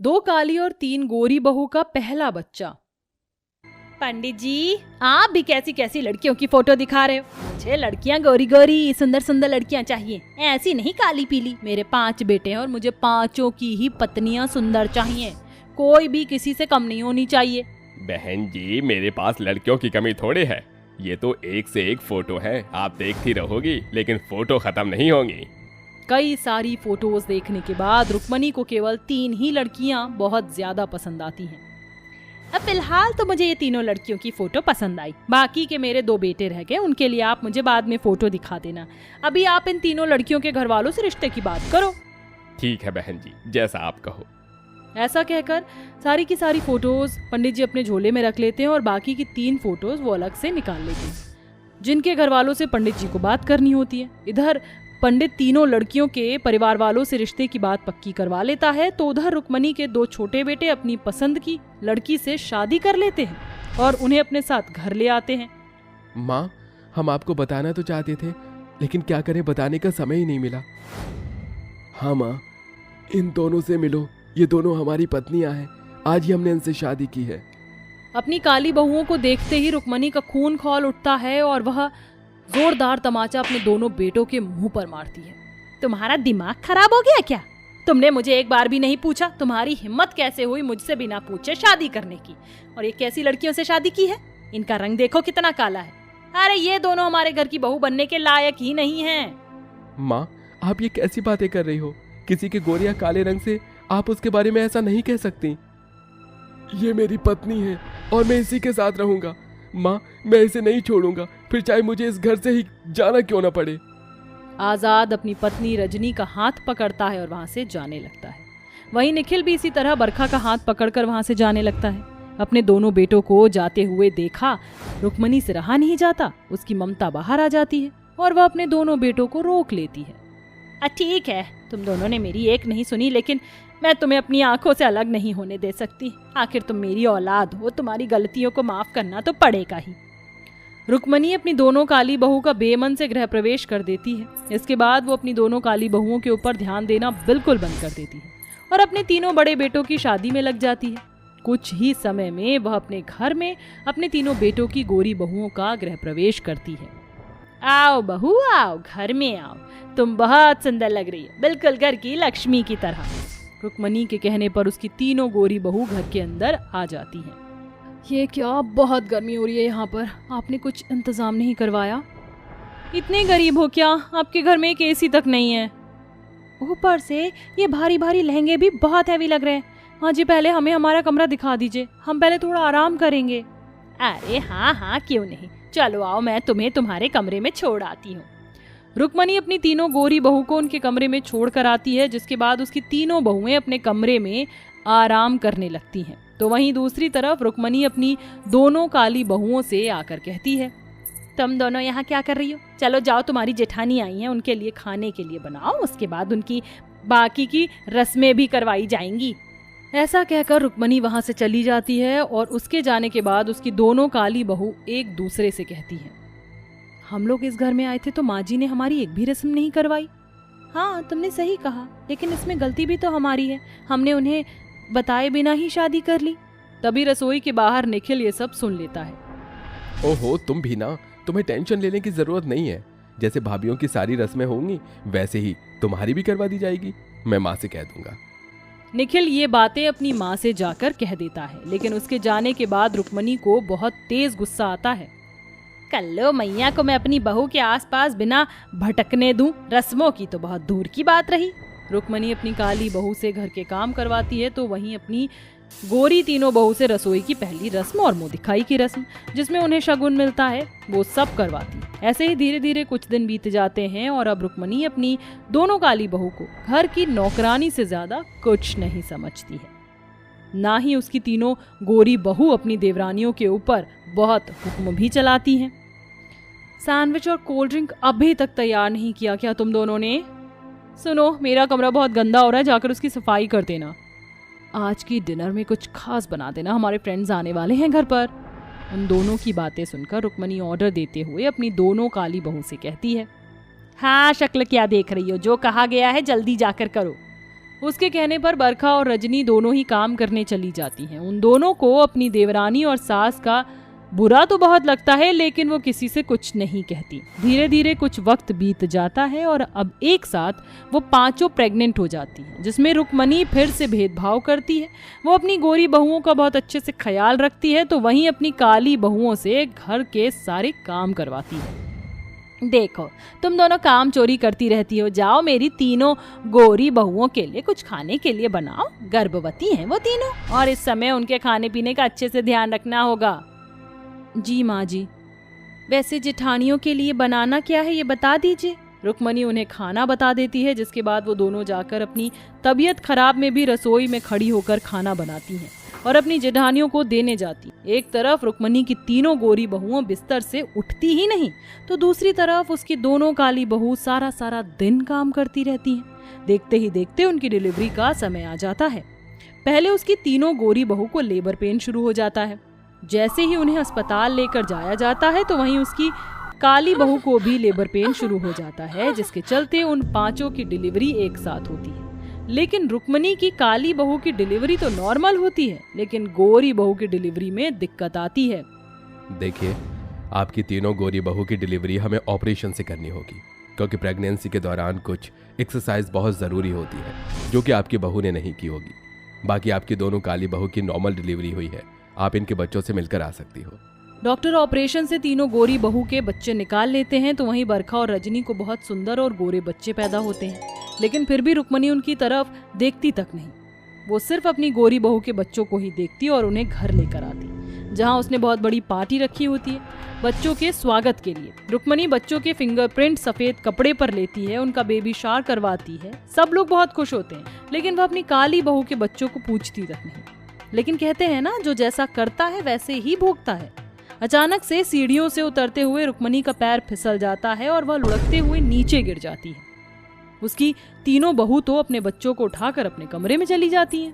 2 काली और 3 गोरी बहू का पहला बच्चा। पंडित जी, आप भी कैसी कैसी लड़कियों की फोटो दिखा रहे हो। मुझे लड़कियां गोरी गोरी सुंदर सुंदर लड़कियां चाहिए, ऐसी नहीं काली पीली। मेरे 5 बेटे हैं और मुझे 5 की ही पत्नियां सुंदर चाहिए, कोई भी किसी से कम नहीं होनी चाहिए। बहन जी, मेरे पास लड़कियों की कमी थोड़ी है। ये तो एक से एक फोटो है, आप देखती रहोगी लेकिन फोटो खत्म नहीं होंगी। कई सारी फोटोज देखने के बाद रुक्मणी को केवल 3 ही लड़कियां बहुत ज्यादा पसंद आती हैं। अब फिलहाल तो मुझे ये तीनों लड़कियों की फोटो पसंद आई। बाकी के मेरे 2 बेटे रह गए, उनके लिए आप मुझे बाद में फोटो दिखा देना। अभी आप इन तीनों लड़कियों के घर वालों से रिश्ते की बात करो। ठीक है बहन जी, जैसा आप कहो। ऐसा कहकर सारी की सारी फोटोज पंडित जी अपने झोले में रख लेते हैं और बाकी की 3 फोटोज वो अलग से निकाल लेते हैं, जिनके घर वालों से पंडित जी को बात करनी होती है। इधर पंडित तीनों लड़कियों के परिवार वालों से रिश्ते की बात पक्की करवा लेता है, तो उधर रुक्मणी के 2 छोटे बेटे अपनी पसंद की लड़की से शादी कर लेते हैं और उन्हें अपने साथ घर ले आते हैं। माँ, हम आपको बताना तो चाहते थे, लेकिन क्या करें, बताने का समय ही नहीं मिला। हाँ माँ, इन दोनों से मिलो, ये दोनों हमारी पत्नियां हैं, आज ही हमने इनसे शादी की है। अपनी काली बहुओं को देखते ही रुक्मणी का खून खौल उठता है और वह जोरदार तमाचा अपने दोनों बेटों के मुंह पर मारती है। तुम्हारा दिमाग खराब हो गया क्या? तुमने मुझे एक बार भी नहीं पूछा, तुम्हारी हिम्मत कैसे हुई मुझसे बिना पूछे शादी करने की? और ये कैसी लड़कियों से शादी की है? इनका रंग देखो कितना काला है। अरे ये दोनों हमारे घर की बहू बनने के लायक ही नहीं हैं। माँ, आप ये कैसी बातें कर रही हो? किसी के गोरे या काले रंग से आप उसके बारे में ऐसा नहीं कह सकती। ये मेरी पत्नी है और मैं इसी के साथ रहूंगा। माँ, मैं इसे नहीं छोड़ूंगा, फिर चाहे मुझे इस घर से ही जाना क्यों ना पड़े। आजाद अपनी पत्नी रजनी का हाथ पकड़ता है और वहां से जाने लगता है। वहीं निखिल भी इसी तरह बरखा का हाथ पकड़कर वहां से जाने लगता है। अपने दोनों बेटों को जाते हुए देखा रुक्मणी से रहा नहीं जाता, उसकी ममता बाहर आ जाती है और वह अपने दोनों बेटों को रोक लेती है। ठीक है, तुम दोनों ने मेरी एक नहीं सुनी, लेकिन मैं तुम्हें अपनी आंखों से अलग नहीं होने दे सकती। आखिर तुम मेरी औलाद हो, तुम्हारी गलतियों को माफ करना तो पड़ेगा ही। रुक्मणी अपनी दोनों काली बहू का बेमन से गृह प्रवेश कर देती है। इसके बाद वो अपनी दोनों काली बहुओं के ऊपर ध्यान देना बिल्कुल बंद कर देती है और अपने तीनों बड़े बेटों की शादी में लग जाती है। कुछ ही समय में वह अपने घर में अपने तीनों बेटों की गोरी बहुओं का गृह प्रवेश करती है। आओ बहू आओ, घर में आओ, तुम बहुत सुंदर लग रही है, बिल्कुल घर की लक्ष्मी की तरह। रुक्मणी के कहने पर उसकी तीनों गोरी बहू घर के अंदर आ जाती हैं। ये क्या, बहुत गर्मी हो रही है यहाँ पर, आपने कुछ इंतजाम नहीं करवाया? इतने गरीब हो क्या, आपके घर में एक एसी तक नहीं है। ऊपर से ये भारी भारी लहंगे भी बहुत हैवी लग रहे हैं। हाँ जी, पहले हमें हमारा कमरा दिखा दीजिए, हम पहले थोड़ा आराम करेंगे। अरे हाँ हाँ, क्यों नहीं, चलो आओ, मैं तुम्हें तुम्हारे कमरे में छोड़ आती हूँ। रुक्मणी अपनी तीनों गोरी बहू को उनके कमरे में छोड़ कर आती है, जिसके बाद उसकी तीनों बहुएं अपने कमरे में आराम करने लगती हैं। तो वहीं दूसरी तरफ रुक्मणी अपनी दोनों काली बहुओं से आकर कहती है, तुम दोनों यहाँ क्या कर रही हो? चलो जाओ, तुम्हारी जेठानी आई हैं, उनके लिए खाने के लिए बनाओ, उसके बाद उनकी बाकी की रस्में भी करवाई जाएंगी। ऐसा कहकर रुक्मणी वहां से चली जाती है और उसके जाने के बाद उसकी दोनों काली बहू एक दूसरे से कहती हैं, हम लोग इस घर में आए थे तो माँ जी ने हमारी एक भी रस्म नहीं करवाई। हाँ, तुमने सही कहा, लेकिन इसमें गलती भी तो हमारी है, हमने उन्हें बताए बिना ही शादी कर ली। तभी रसोई के बाहर निखिल ये सब सुन लेता है। ओहो, तुम भी ना, तुम्हें टेंशन लेने की जरूरत नहीं है। जैसे भाभीयों की सारी रस्में होंगी वैसे ही तुम्हारी भी करवा दी जाएगी, मैं माँ से कह दूंगा। निखिल ये बातें अपनी माँ से जाकर कह देता है, लेकिन उसके जाने के बाद रुक्मणी को बहुत तेज गुस्सा आता है। कल्लो मैया को मैं अपनी बहू के आसपास बिना भटकने दूं, रस्मों की तो बहुत दूर की बात रही। रुक्मणी अपनी काली बहू से घर के काम करवाती है, तो वहीं अपनी गोरी तीनों बहू से रसोई की पहली रस्म और मुंह दिखाई की रस्म, जिसमें उन्हें शगुन मिलता है, वो सब करवाती है। ऐसे ही धीरे धीरे कुछ दिन बीत जाते हैं और अब रुक्मणी अपनी दोनों काली बहू को घर की नौकरानी से ज्यादा कुछ नहीं समझती है। ना ही उसकी तीनों गोरी बहू अपनी देवरानियों के ऊपर बहुत हुक्म भी चलाती हैं। सैंडविच और कोल्ड ड्रिंक अभी तक तैयार नहीं किया क्या तुम दोनों ने? सुनो, मेरा कमरा बहुत गंदा हो रहा है, जाकर उसकी सफाई कर देना। आज की डिनर में कुछ खास बना देना, हमारे फ्रेंड्स आने वाले हैं घर पर। उन दोनों की बातें सुनकर रुक्मणी ऑर्डर देते हुए अपनी दोनों काली बहू से कहती है, हाँ, शक्ल क्या देख रही हो, जो कहा गया है जल्दी जाकर करो। उसके कहने पर बरखा और रजनी दोनों ही काम करने चली जाती हैं। उन दोनों को अपनी देवरानी और सास का बुरा तो बहुत लगता है, लेकिन वो किसी से कुछ नहीं कहती। धीरे धीरे कुछ वक्त बीत जाता है और अब एक साथ वो पांचों प्रेग्नेंट हो जाती हैं, जिसमें रुक्मणी फिर से भेदभाव करती है। वो अपनी गोरी बहुओं का बहुत अच्छे से ख्याल रखती है, तो वहीं अपनी काली बहुओं से घर के सारे काम करवाती है। देखो, तुम दोनों काम चोरी करती रहती हो, जाओ मेरी तीनों गोरी बहुओं के लिए कुछ खाने के लिए बनाओ। गर्भवती हैं वो तीनों और इस समय उनके खाने पीने का अच्छे से ध्यान रखना होगा। जी माँ जी। वैसे जेठानियों के लिए बनाना क्या है ये बता दीजिए। रुक्मणी उन्हें खाना बता देती है, जिसके बाद वो दोनों जाकर अपनी तबीयत खराब में भी रसोई में खड़ी होकर खाना बनाती हैं और अपनी जेठानियों को देने जाती। एक तरफ रुक्मणी की तीनों गोरी बहुओं बिस्तर से उठती ही नहीं, तो दूसरी तरफ उसकी दोनों काली बहू सारा सारा दिन काम करती रहती हैं। देखते ही देखते उनकी डिलीवरी का समय आ जाता है। पहले उसकी तीनों गोरी बहू को लेबर पेन शुरू हो जाता है। जैसे ही उन्हें अस्पताल लेकर जाया जाता है, तो वहीं उसकी काली बहू को भी लेबर पेन शुरू हो जाता है, जिसके चलते उन पांचों की डिलीवरी एक साथ होती है। लेकिन रुक्मणी की काली बहू की डिलीवरी तो नॉर्मल होती है, लेकिन गोरी बहू की डिलीवरी में दिक्कत आती है। देखिए, आपकी तीनों गोरी बहू की डिलीवरी हमें ऑपरेशन से करनी होगी, क्योंकि प्रेगनेंसी के दौरान कुछ एक्सरसाइज बहुत ज़रूरी होती है, जो कि आपकी बहू ने नहीं की होगी। बाकी आपकी दोनों काली बहू की नॉर्मल डिलीवरी हुई है, आप इनके बच्चों से मिलकर आ सकती हो। डॉक्टर ऑपरेशन से तीनों गोरी बहू के बच्चे निकाल लेते हैं, तो वहीं बरखा और रजनी को बहुत सुंदर और गोरे बच्चे पैदा होते हैं। लेकिन फिर भी रुक्मणी उनकी तरफ देखती तक नहीं। वो सिर्फ अपनी गोरी बहू के बच्चों को ही देखती और उन्हें घर लेकर आती, जहां उसने बहुत बड़ी पार्टी रखी होती है बच्चों के स्वागत के लिए। रुक्मणी बच्चों के फिंगरप्रिंट सफेद कपड़े पर लेती है, उनका बेबी शावर करवाती है। सब लोग बहुत खुश होते हैं, लेकिन वह अपनी काली बहू के बच्चों को पूछती तक नहीं। लेकिन कहते हैं ना, जो जैसा करता है वैसे ही भोगता है। अचानक से सीढ़ियों से उतरते हुए रुक्मणी का पैर फिसल जाता है और वह लुढ़कते हुए नीचे गिर जाती है। उसकी तीनों बहू तो अपने बच्चों को उठाकर अपने कमरे में चली जाती हैं।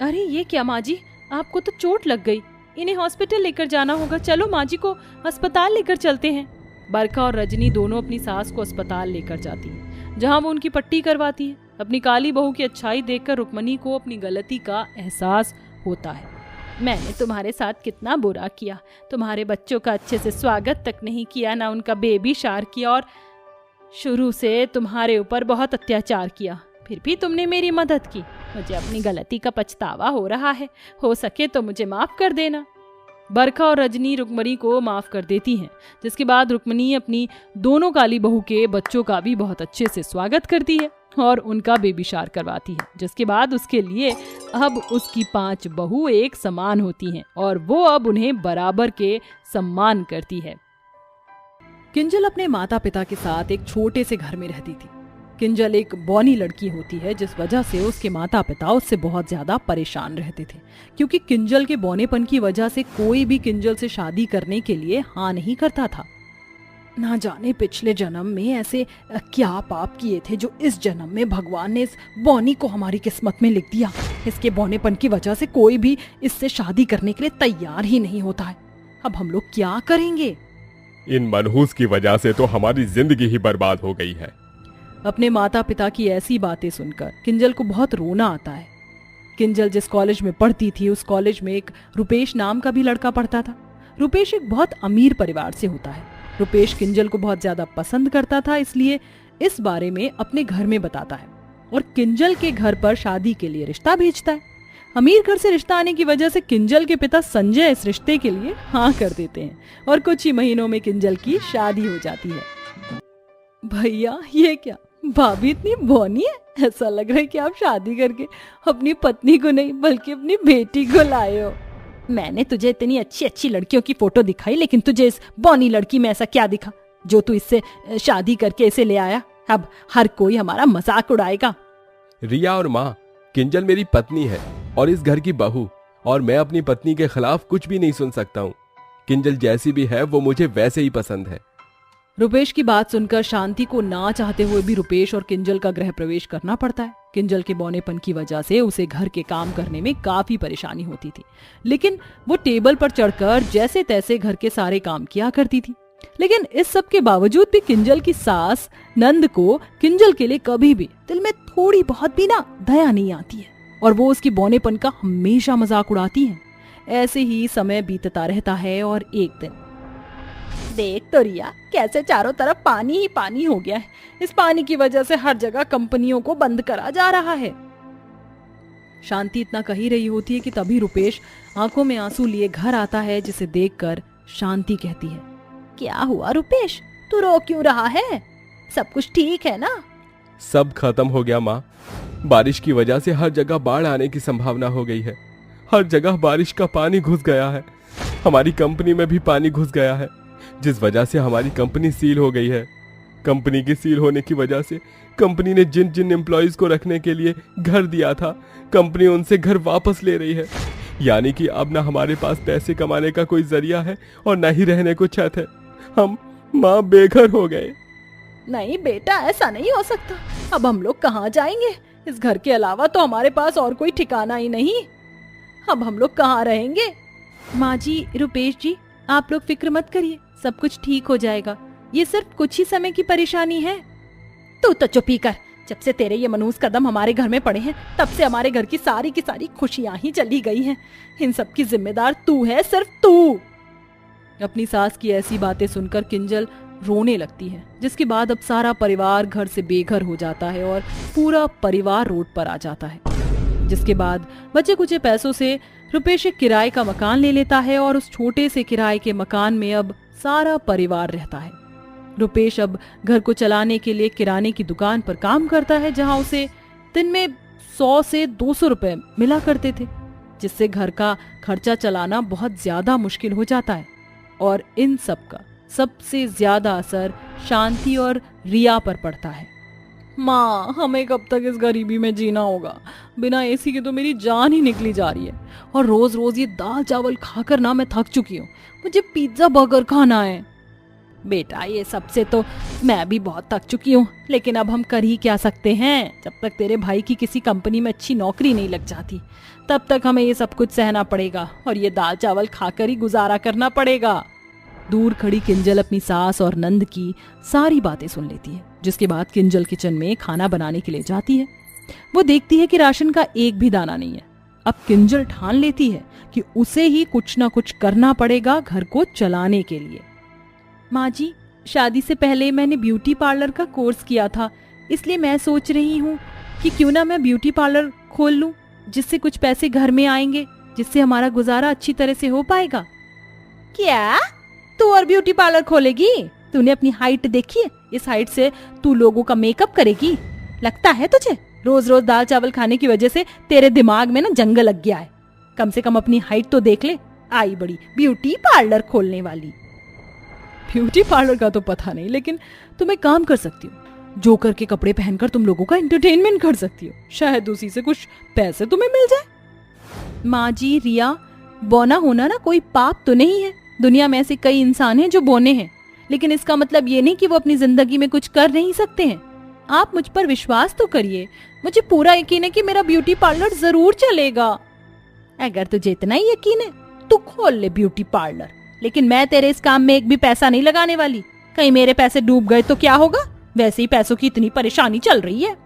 अरे ये क्या माँ जी, आपको तो चोट लग गई, इन्हें हॉस्पिटल लेकर जाना होगा। चलो माँ जी को अस्पताल लेकर चलते हैं। बरखा और रजनी दोनों अपनी सास को अस्पताल लेकर जाती हैं, जहाँ वो उनकी पट्टी करवाती है। अपनी काली बहू की अच्छाई देखकर रुक्मणी को अपनी गलती का एहसास होता है। मैंने तुम्हारे साथ कितना बुरा किया, तुम्हारे बच्चों का अच्छे से स्वागत तक नहीं किया, ना उनका बेबी शावर किया, और शुरू से तुम्हारे ऊपर बहुत अत्याचार किया। फिर भी तुमने मेरी मदद की। मुझे अपनी गलती का पछतावा हो रहा है, हो सके तो मुझे माफ कर देना। बरखा और रजनी रुक्मणी को माफ कर देती हैं, जिसके बाद रुक्मणी अपनी दोनों काली बहू के बच्चों का भी बहुत अच्छे से स्वागत करती है और उनका बेबी शावर करवाती है, जिसके बाद उसके लिए अब उसकी 5 बहू एक समान होती हैं और वो अब उन्हें बराबर के सम्मान करती है। किंजल अपने माता पिता के साथ एक छोटे से घर में रहती थी। किंजल एक बौनी लड़की होती है, जिस वजह से उसके माता पिता उससे बहुत ज्यादा परेशान रहते थे, क्योंकि किंजल के बौनेपन की वजह से कोई भी किंजल से शादी करने के लिए हाँ नहीं करता था। ना जाने पिछले जन्म में ऐसे क्या पाप किए थे जो इस जन्म में भगवान ने इस बौनी को हमारी किस्मत में लिख दिया। इसके बौनेपन की वजह से कोई भी इससे शादी करने के लिए तैयार ही नहीं होता है। अब हम लोग क्या करेंगे? इन मनहूस की वजह से तो हमारी जिंदगी ही बर्बाद हो गई है। अपने माता पिता की ऐसी बातें सुनकर किंजल को बहुत रोना आता है। किंजल जिस कॉलेज में पढ़ती थी, उस कॉलेज में एक रुपेश नाम का भी लड़का पढ़ता था। रुपेश एक बहुत अमीर परिवार से होता है। रुपेश किंजल को बहुत ज्यादा पसंद करता था, इसलिए इस बारे में अपने घर में बताता है और किंजल के घर पर शादी के लिए रिश्ता भेजता है। अमीर घर से रिश्ता आने की वजह से किंजल के पिता संजय इस रिश्ते के लिए हाँ कर देते हैं और कुछ ही महीनों में किंजल की शादी हो जाती है। भैया ये क्या, भाभी इतनी बौनी है, ऐसा लग रहा है कि आप शादी करके अपनी पत्नी को नहीं बल्कि अपनी बेटी को लाए हो। मैंने तुझे इतनी अच्छी अच्छी लड़कियों की फोटो दिखाई, लेकिन तुझे इस बौनी लड़की में ऐसा क्या दिखा जो तू इससे शादी करके इसे ले आया? अब हर कोई हमारा मजाक उड़ाएगा। रिया और माँ, किंजल मेरी पत्नी है और इस घर की बहू, और मैं अपनी पत्नी के खिलाफ कुछ भी नहीं सुन सकता हूँ। किंजल जैसी भी है वो मुझे वैसे ही पसंद है। रुपेश की बात सुनकर शांति को ना चाहते हुए भी रुपेश और किंजल का गृह प्रवेश करना पड़ता है। किंजल के बौनेपन की वजह से उसे घर के काम करने में काफी परेशानी होती थी, लेकिन वो टेबल पर चढ़कर जैसे तैसे घर के सारे काम किया करती थी। लेकिन इस सब के बावजूद भी किंजल की सास नंद को किंजल के लिए कभी भी दिल में थोड़ी बहुत भी ना दया नहीं आती है और वो उसकी बौनेपन का हमेशा मजाक उड़ाती है। ऐसे ही समय बीतता रहता है और एक दिन देख तो रिया, कैसे चारों तरफ पानी ही पानी हो गया है। इस पानी की वजह से हर जगह कंपनियों को बंद करा जा रहा है। शांति इतना कह ही रही होती है कि तभी रुपेश आंखों में आंसू लिए घर आता है, जिसे देखकर शांति कहती है, क्या हुआ रुपेश, तू रो क्यों रहा है? सब कुछ ठीक है ना? सब खत्म हो गया माँ। बारिश की वजह से हर जगह बाढ़ आने की संभावना हो गई है। हर जगह बारिश का पानी घुस गया है। हमारी कंपनी में भी पानी घुस गया है, जिस वजह से हमारी कंपनी सील हो गई है। कंपनी की सील होने की वजह से कंपनी ने जिन जिन एम्प्लॉयज को रखने के लिए घर दिया था, कंपनी उनसे घर वापस ले रही है। यानी कि अब ना हमारे पास पैसे कमाने का कोई जरिया है और ना ही रहने को छत है। हम माँ बेघर हो गए। नहीं बेटा, ऐसा नहीं हो सकता। अब हम लोग कहाँ जाएंगे? इस घर के अलावा तो हमारे पास और कोई ठिकाना ही नहीं। अब हम लोग कहाँ रहेंगे? माँ जी, रुपेश जी, आप लोग फिक्र मत करिए, सब कुछ ठीक हो जाएगा। ये सिर्फ कुछ ही समय की परेशानी है। तू तो चुप ही कर। जब से तेरे ये मनहूस कदम हमारे घर में पड़े हैं, तब से हमारे घर की सारी खुशियां ही चली गई हैं। इन सब की जिम्मेदार तू है, सिर्फ तू। अपनी सास की ऐसी बातें सुनकर किंजल रोने लगती है, जिसके बाद अब सारा परिवार घर से बेघर हो जाता है और पूरा परिवार रोड पर आ जाता है। जिसके बाद बचे कुछ पैसों से रुपेश एक किराए का मकान ले लेता है और उस छोटे से किराए के मकान में अब सारा परिवार रहता है। रुपेश अब घर को चलाने के लिए किराने की दुकान पर काम करता है, जहां उसे दिन में 100 से 200 रुपए मिला करते थे, जिससे घर का खर्चा चलाना बहुत ज्यादा मुश्किल हो जाता है। और इन सब का सबसे ज्यादा असर शांति और रिया पर पड़ता है। माँ, हमें कब तक इस गरीबी में जीना होगा? बिना एसी के तो मेरी जान ही निकली जा रही है और रोज रोज ये दाल चावल खाकर ना मैं थक चुकी हूँ। मुझे पिज्जा बर्गर खाना है। बेटा, ये सबसे तो मैं भी बहुत थक चुकी हूँ, लेकिन अब हम कर ही क्या सकते हैं? जब तक तेरे भाई की किसी कंपनी में अच्छी नौकरी नहीं लग जाती, तब तक हमें ये सब कुछ सहना पड़ेगा और ये दाल चावल खाकर ही गुजारा करना पड़ेगा। दूर खड़ी किंजल अपनी सास और नंद की सारी बातें सुन लेती है, जिसके बाद किंजल किचन में खाना बनाने के लिए जाती है। वो देखती है कि राशन का एक भी दाना नहीं है। अब किंजल ठान लेती है कि उसे ही कुछ ना कुछ करना पड़ेगा घर को चलाने के लिए। माँ जी, शादी से पहले मैंने ब्यूटी पार्लर का कोर्स किया था, इसलिए मैं सोच रही हूँ कि क्यों ना मैं ब्यूटी पार्लर खोल लूँ, जिससे कुछ पैसे घर में आएंगे, जिससे हमारा गुजारा अच्छी तरह से हो पाएगा। क्या तू और ब्यूटी पार्लर खोलेगी? तूने अपनी हाइट देखी है? इस हाइट से तू लोगों का मेकअप करेगी? लगता है तुझे? रोज रोज दाल चावल खाने की वजह से तेरे दिमाग में ना जंग लग गया है। कम से कम अपनी हाइट तो देख ले। आई बड़ी ब्यूटी पार्लर खोलने वाली। ब्यूटी पार्लर का तो पता नहीं, लेकिन तुम एक काम कर सकती हो, जोकर के कपड़े पहनकर तुम लोगों का एंटरटेनमेंट कर सकती हो। शायद उसी से कुछ पैसे तुम्हें मिल जाए। माँ जी, रिया, बौना होना ना कोई पाप तो नहीं है। दुनिया में ऐसे कई इंसान हैं जो बौने हैं, लेकिन इसका मतलब ये नहीं कि वो अपनी जिंदगी में कुछ कर नहीं सकते हैं। आप मुझ पर विश्वास तो करिए। मुझे पूरा यकीन है कि मेरा ब्यूटी पार्लर जरूर चलेगा। अगर तुझे इतना ही यकीन है तो खोल ले ब्यूटी पार्लर, लेकिन मैं तेरे इस काम में एक भी पैसा नहीं लगाने वाली। कहीं मेरे पैसे डूब गए तो क्या होगा? वैसे ही पैसों की इतनी परेशानी चल रही है।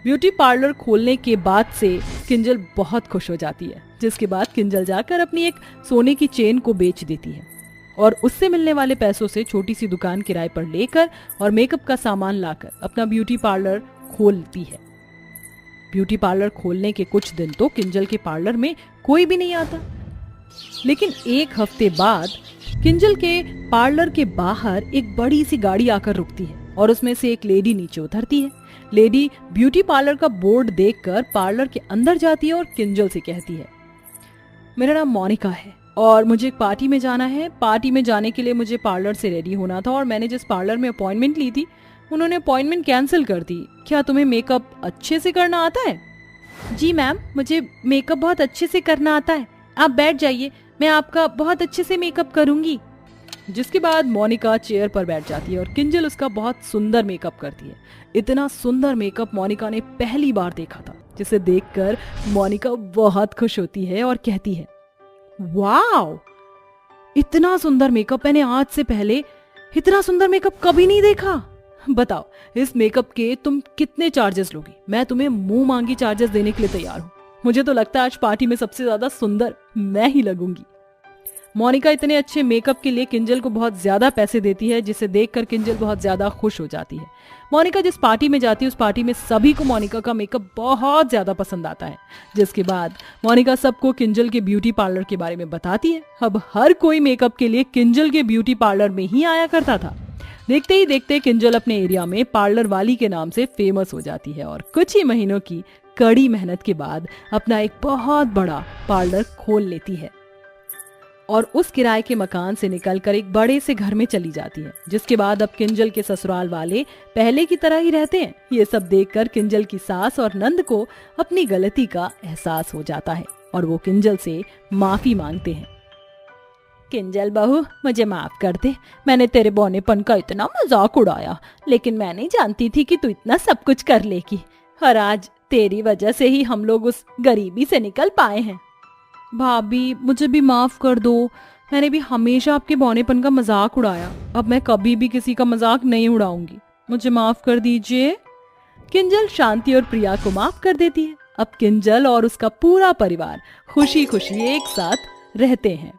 ब्यूटी पार्लर खोलने के बाद से किंजल बहुत खुश हो जाती है, जिसके बाद किंजल जाकर अपनी एक सोने की चेन को बेच देती है और उससे मिलने वाले पैसों से छोटी सी दुकान किराए पर लेकर और मेकअप का सामान लाकर अपना ब्यूटी पार्लर खोलती है। ब्यूटी पार्लर खोलने के कुछ दिन तो किंजल के पार्लर में कोई भी नहीं आता, लेकिन एक हफ्ते बाद किंजल के पार्लर के बाहर एक बड़ी सी गाड़ी आकर रुकती है और उसमें से एक लेडी नीचे उतरती है। लेडी ब्यूटी पार्लर का बोर्ड देखकर पार्लर के अंदर जाती है और किंजल से कहती है, मेरा नाम मोनिका है और मुझे एक पार्टी में जाना है। पार्टी में जाने के लिए मुझे पार्लर से रेडी होना था और मैंने जिस पार्लर में अपॉइंटमेंट ली थी, उन्होंने अपॉइंटमेंट कैंसिल कर दी। क्या तुम्हें मेकअप अच्छे से करना आता है? जी मैम, मुझे मेकअप बहुत अच्छे से करना आता है। आप बैठ जाइए, मैं आपका बहुत अच्छे से मेकअप करूंगी। जिसके बाद मोनिका चेयर पर बैठ जाती है और किंजल उसका बहुत सुंदर मेकअप करती है। इतना सुंदर मेकअप मोनिका ने पहली बार देखा था, जिसे देखकर मोनिका बहुत खुश होती है और कहती है, वाओ, इतना सुंदर मेकअप मैंने आज से पहले इतना सुंदर मेकअप कभी नहीं देखा। बताओ इस मेकअप के तुम कितने चार्जेस लोगी? मैं तुम्हें मुंह मांगी चार्जेस देने के लिए तैयार हूँ। मुझे तो लगता है आज पार्टी में सबसे ज्यादा सुंदर मैं ही लगूंगी। मोनिका इतने अच्छे मेकअप के लिए किंजल को बहुत ज्यादा पैसे देती है, जिसे देखकर किंजल बहुत ज्यादा खुश हो जाती है। मोनिका जिस पार्टी में जाती है उस पार्टी में सभी को मोनिका का मेकअप बहुत ज्यादा पसंद आता है, जिसके बाद मोनिका सबको किंजल के ब्यूटी पार्लर के बारे में बताती है। अब हर कोई मेकअप के लिए किंजल के ब्यूटी पार्लर में ही आया करता था। देखते ही देखते किंजल अपने एरिया में पार्लर वाली के नाम से फेमस हो जाती है और कुछ ही महीनों की कड़ी मेहनत के बाद अपना एक बहुत बड़ा पार्लर खोल लेती है और उस किराए के मकान से निकलकर एक बड़े से घर में चली जाती है, जिसके बाद अब किंजल के ससुराल वाले पहले की तरह ही रहते हैं। ये सब देखकर किंजल की सास और नंद को अपनी गलती का एहसास हो जाता है और वो किंजल से माफी मांगते हैं। किंजल बहू, मुझे माफ कर दे, मैंने तेरे बौनेपन का इतना मजाक उड़ाया, लेकिन मैं नहीं जानती थी कि तू इतना सब कुछ कर लेगी और आज तेरी वजह से ही हम लोग उस गरीबी से निकल पाए हैं। भाभी मुझे भी माफ कर दो, मैंने भी हमेशा आपके बौनेपन का मजाक उड़ाया, अब मैं कभी भी किसी का मजाक नहीं उड़ाऊंगी, मुझे माफ कर दीजिए। किंजल शांति और प्रिया को माफ कर देती है। अब किंजल और उसका पूरा परिवार खुशी खुशी एक साथ रहते हैं।